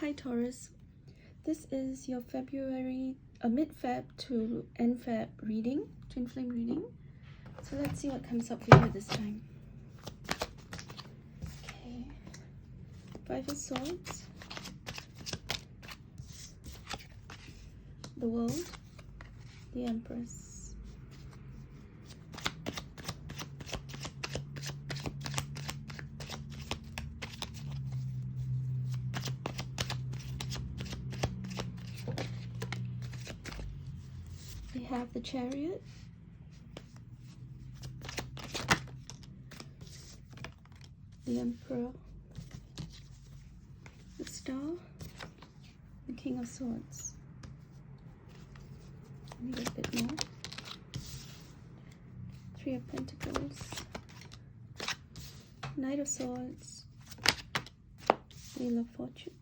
Hi Taurus, this is your February, mid-Feb to end-Feb reading, twin flame reading. So let's see what comes up for you this time. Okay, 5 of Swords, the World, the Empress. We have the Chariot, the Emperor, the Star, the King of Swords. Need a bit more. 3 of Pentacles, Knight of Swords, Wheel of Fortune.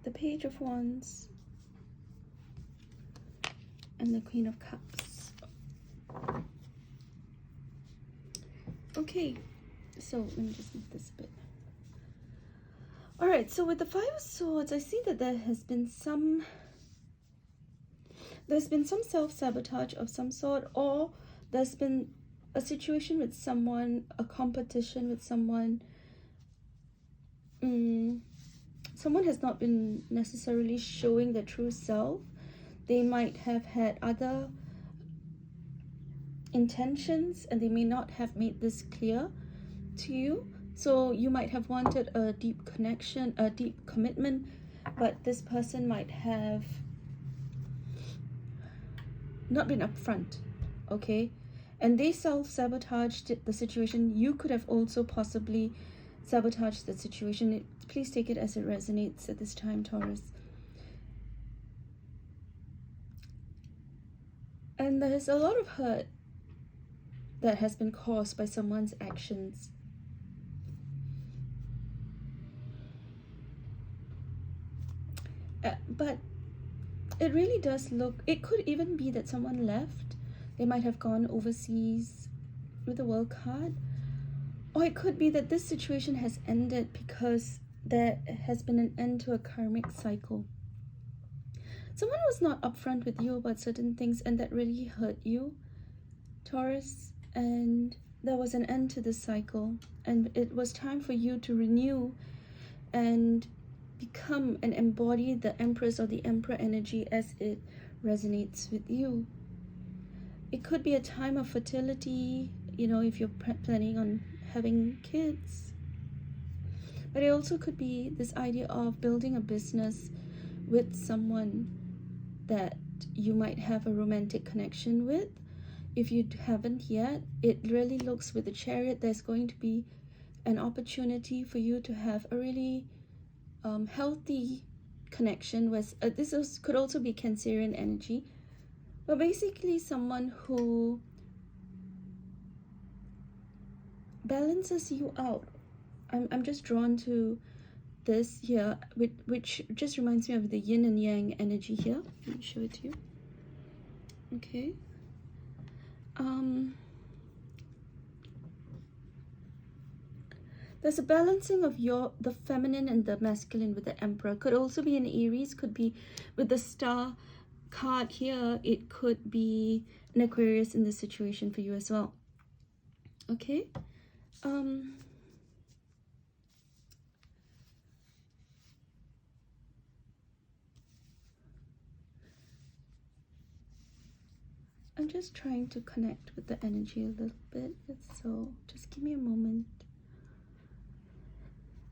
The Page of Wands and the Queen of Cups. Okay, so let me just move this a bit. All right, so with the 5 of Swords, I see that there's been some self-sabotage of some sort, or there's been a situation with someone, a competition with someone. Someone has not been necessarily showing their true self. They might have had other intentions and they may not have made this clear to you. So you might have wanted a deep connection, a deep commitment, but this person might have not been upfront, okay? And they self-sabotaged the situation. You could have also possibly sabotaged the situation. Please take it as it resonates at this time, Taurus. And there's a lot of hurt that has been caused by someone's actions. But it really does look, it could even be that someone left. They might have gone overseas with the World card. Or it could be that this situation has ended because there has been an end to a karmic cycle. Someone was not upfront with you about certain things and that really hurt you, Taurus. And there was an end to this cycle. And it was time for you to renew and become and embody the Empress or the Emperor energy as it resonates with you. It could be a time of fertility, you know, if you're planning on having kids. But it also could be this idea of building a business with someone that you might have a romantic connection with. If you haven't yet, it really looks with the Chariot, there's going to be an opportunity for you to have a really healthy connection with, could also be Cancerian energy, but basically someone who balances you out. I'm just drawn to this here, which just reminds me of the yin and yang energy here. Let me show it to you. Okay. There's a balancing of the feminine and the masculine with the Emperor. Could also be an Aries, could be with the Star card here. It could be an Aquarius in this situation for you as well. Okay. I'm just trying to connect with the energy a little bit, so just give me a moment.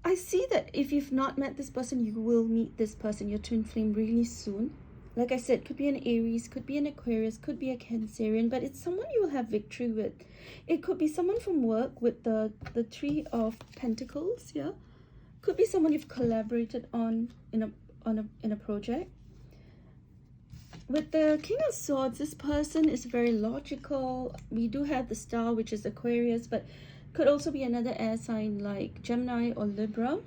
I see that if you've not met this person, you will meet this person, your twin flame, really soon. Like I said, could be an Aries, could be an Aquarius, could be a Cancerian, but it's someone you will have victory with. It could be someone from work with the 3 of Pentacles, yeah? Could be someone you've collaborated on in a project. With the King of Swords, this person is very logical. We do have the Star, which is Aquarius, but could also be another air sign like Gemini or Libra.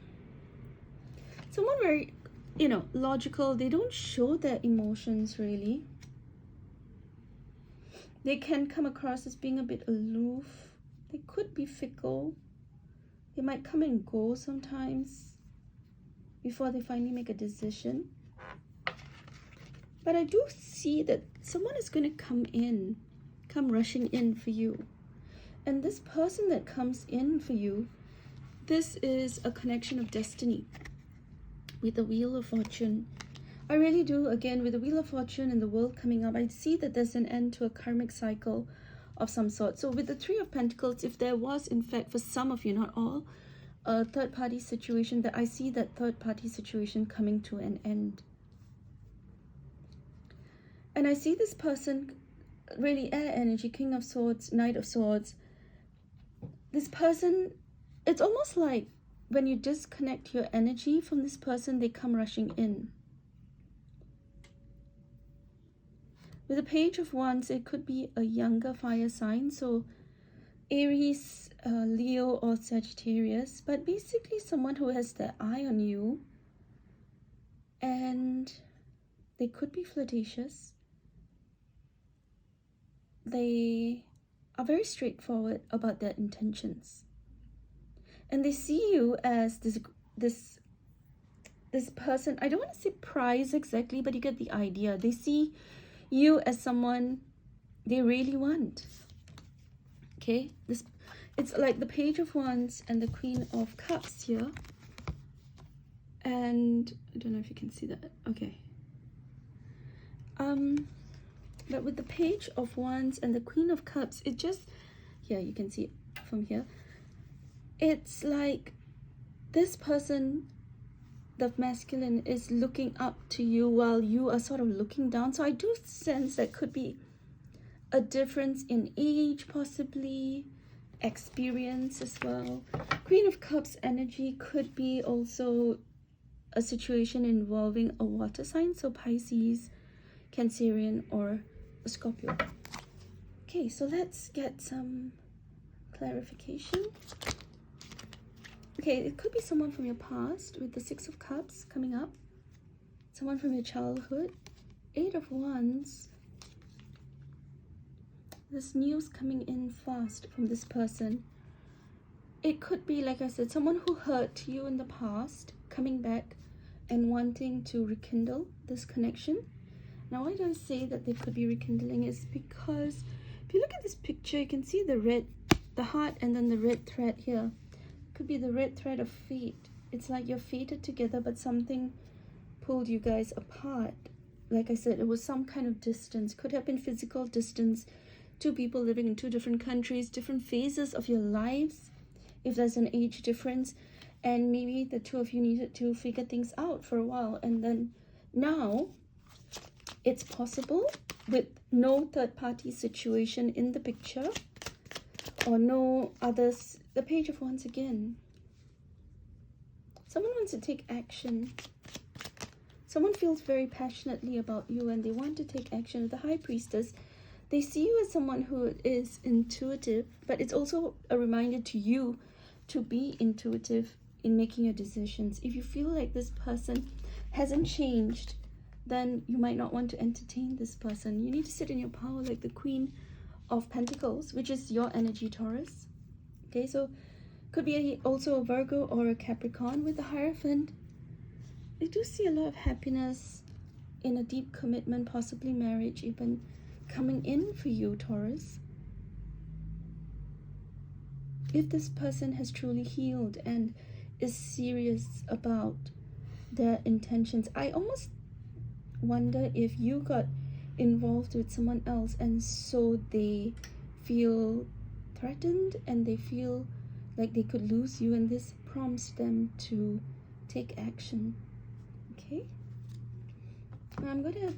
Someone very, you know, logical. They don't show their emotions really. They can come across as being a bit aloof. They could be fickle. They might come and go sometimes before they finally make a decision. But I do see that someone is going to come rushing in for you. And this person that comes in for you, this is a connection of destiny with the Wheel of Fortune. I really do. Again, with the Wheel of Fortune and the World coming up, I see that there's an end to a karmic cycle of some sort. So with the Three of Pentacles, if there was, in fact, for some of you, not all, a third-party situation, that I see that third-party situation coming to an end. And I see this person, really air energy, King of Swords, Knight of Swords. This person, it's almost like when you disconnect your energy from this person, they come rushing in. With the Page of Wands, it could be a younger fire sign, so Aries, Leo, or Sagittarius, but basically someone who has their eye on you, and they could be flirtatious. They are very straightforward about their intentions, and they see you as this person. I don't want to say prize exactly, but you get the idea. They see you as someone they really want. Okay, it's like the Page of Wands and the Queen of Cups here, and I don't know if you can see that. Okay, but with the Page of Wands and the Queen of Cups, it just, yeah, you can see it from here. It's like this person, the masculine, is looking up to you while you are sort of looking down. So I do sense that could be a difference in age, possibly experience as well. Queen of Cups energy could be also a situation involving a water sign, so Pisces, Cancerian, or a Scorpio. Okay, so let's get some clarification. Okay, it could be someone from your past with the Six of Cups coming up. Someone from your childhood. Eight of Wands. There's news coming in fast from this person. It could be, like I said, someone who hurt you in the past, coming back and wanting to rekindle this connection. Now, why do I say that they could be rekindling is because if you look at this picture, you can see the red, the heart, and then the red thread here. Could be the red thread of fate. It's like you're fated together, but something pulled you guys apart. Like I said, it was some kind of distance. Could have been physical distance. Two people living in two different countries, different phases of your lives. If there's an age difference, and maybe the two of you needed to figure things out for a while, and then now it's possible with no third-party situation in the picture, or no others. The Page of Wands again. Someone wants to take action. Someone feels very passionately about you and they want to take action. With the High Priestess, they see you as someone who is intuitive, but it's also a reminder to you to be intuitive in making your decisions. If you feel like this person hasn't changed, then you might not want to entertain this person. You need to sit in your power like the Queen of Pentacles, which is your energy, Taurus. Okay, so could be also a Virgo or a Capricorn with the Hierophant. I do see a lot of happiness in a deep commitment, possibly marriage even, coming in for you, Taurus. If this person has truly healed and is serious about their intentions, I almost wonder if you got involved with someone else and so they feel threatened and they feel like they could lose you, and this prompts them to take action. Okay, now I'm going to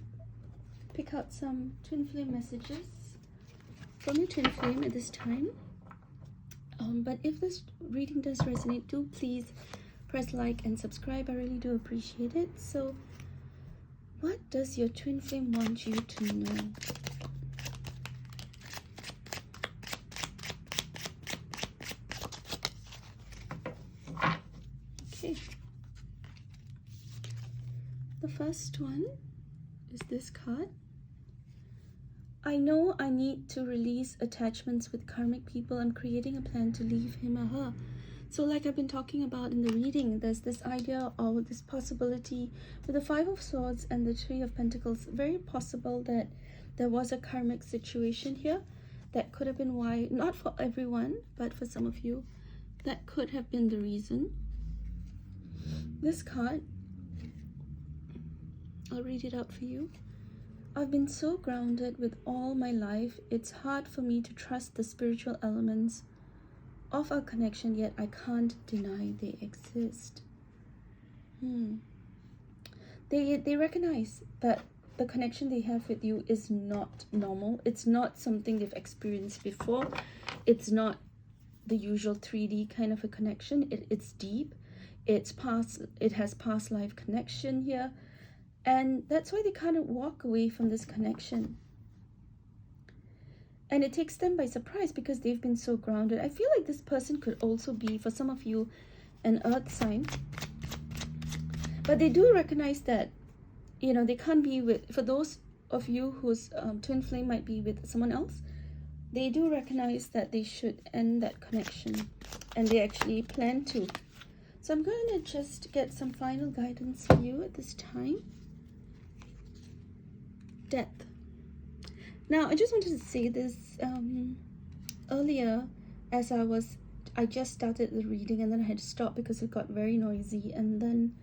pick out some twin flame messages from your twin flame at this time. But if this reading does resonate, do please press like and subscribe. I really do appreciate it. So what does your twin flame want you to know? Okay. The first one is this card. I know I need to release attachments with karmic people. I'm creating a plan to leave him or her. So like I've been talking about in the reading, there's this idea or this possibility with the Five of Swords and the Three of Pentacles. Very possible that there was a karmic situation here. That could have been why, not for everyone, but for some of you, that could have been the reason. This card, I'll read it out for you. I've been so grounded with all my life, it's hard for me to trust the spiritual elements of our connection, yet I can't deny they exist. They recognize that the connection they have with you is not normal. It's not something they've experienced before. It's not the usual 3D kind of a connection. It's deep. It has past life connection here. And that's why they can't walk away from this connection. And it takes them by surprise because they've been so grounded. I feel like this person could also be, for some of you, an earth sign. But they do recognize that, you know, they can't be with, for those of you whose twin flame might be with someone else, they do recognize that they should end that connection. And they actually plan to. So I'm going to just get some final guidance for you at this time. Death. Now, I just wanted to say this earlier as I just started the reading and then I had to stop because it got very noisy. And then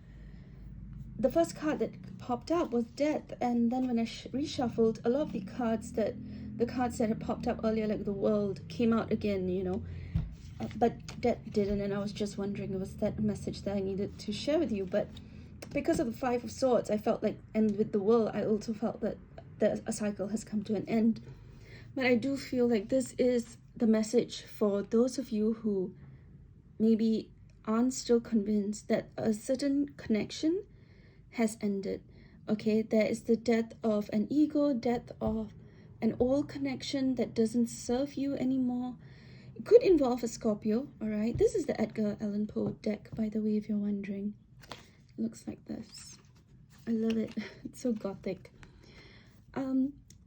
the first card that popped up was death. And then when I reshuffled, a lot of the cards that had popped up earlier, like the world, came out again, you know. But death didn't, and I was just wondering, it was that message that I needed to share with you. But because of the Five of Swords, I felt like, and with the world, I also felt that a cycle has come to an end. But I do feel like this is the message for those of you who maybe aren't still convinced that a certain connection has ended. Okay, there is the death of an ego, death of an old connection that doesn't serve you anymore. It could involve a Scorpio, all right? This is the Edgar Allan Poe deck, by the way, if you're wondering. It looks like this. I love it. It's so gothic.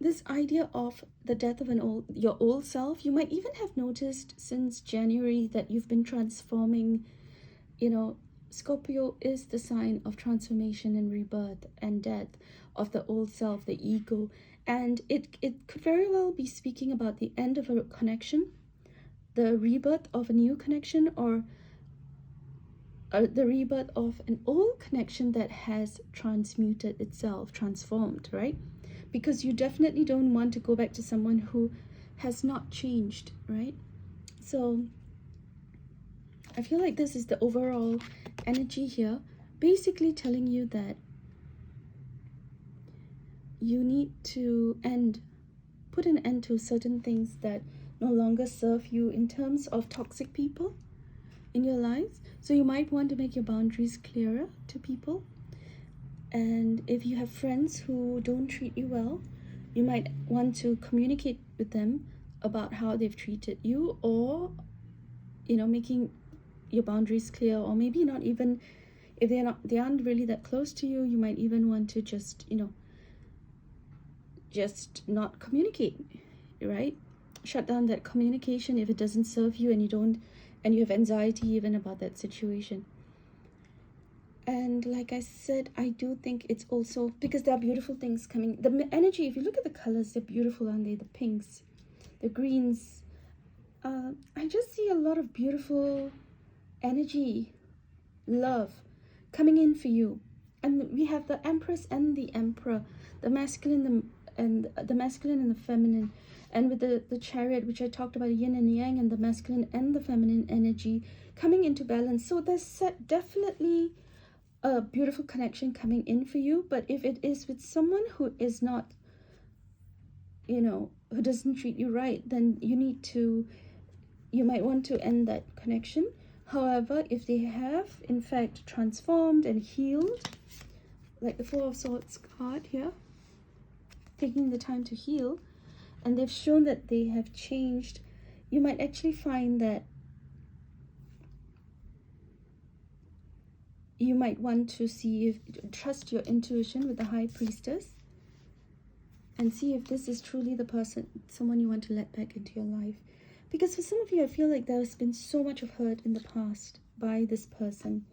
This idea of the death of your old self, you might even have noticed since January that you've been transforming. You know, Scorpio is the sign of transformation and rebirth and death of the old self, the ego. And it could very well be speaking about the end of a connection, the rebirth of a new connection, or the rebirth of an old connection that has transmuted itself, transformed, right? Because you definitely don't want to go back to someone who has not changed, right? So I feel like this is the overall energy here, basically telling you that you need to put an end to certain things that no longer serve you in terms of toxic people in your lives. So you might want to make your boundaries clearer to people. And if you have friends who don't treat you well, you might want to communicate with them about how they've treated you, or, you know, making your boundaries clear. Or maybe not even, if they aren't really that close to you, you might even want to just, you know, just not communicate, right? Shut down that communication if it doesn't serve you, and you have anxiety even about that situation. And like I said, I do think it's also because there are beautiful things coming. The energy, if you look at the colors, they're beautiful, aren't they? The pinks, the greens. I just see a lot of beautiful energy, love coming in for you. And we have the Empress and the Emperor, the masculine and the feminine. And with the Chariot, which I talked about, yin and yang, and the masculine and the feminine energy coming into balance. So there's definitely a beautiful connection coming in for you. But if it is with someone who is not, you know, who doesn't treat you right, then you might want to end that connection. However, if they have in fact transformed and healed, like the Four of Swords card here, taking the time to heal, and they've shown that they have changed, you might actually find that you might want to trust your intuition with the High Priestess. and see if this is truly the person, someone you want to let back into your life. Because for some of you, I feel like there's been so much of hurt in the past by this person.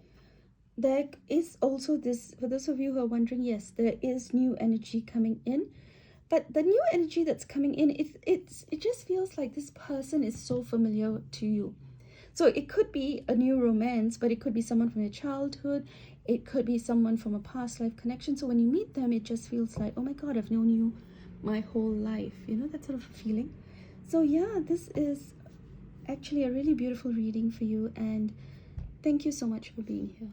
There is also this, for those of you who are wondering, yes, there is new energy coming in. But the new energy that's coming in, it just feels like this person is so familiar to you. So it could be a new romance, but it could be someone from your childhood. It could be someone from a past life connection. So when you meet them, it just feels like, oh my God, I've known you my whole life. You know, that sort of feeling. So yeah, this is actually a really beautiful reading for you. And thank you so much for being here.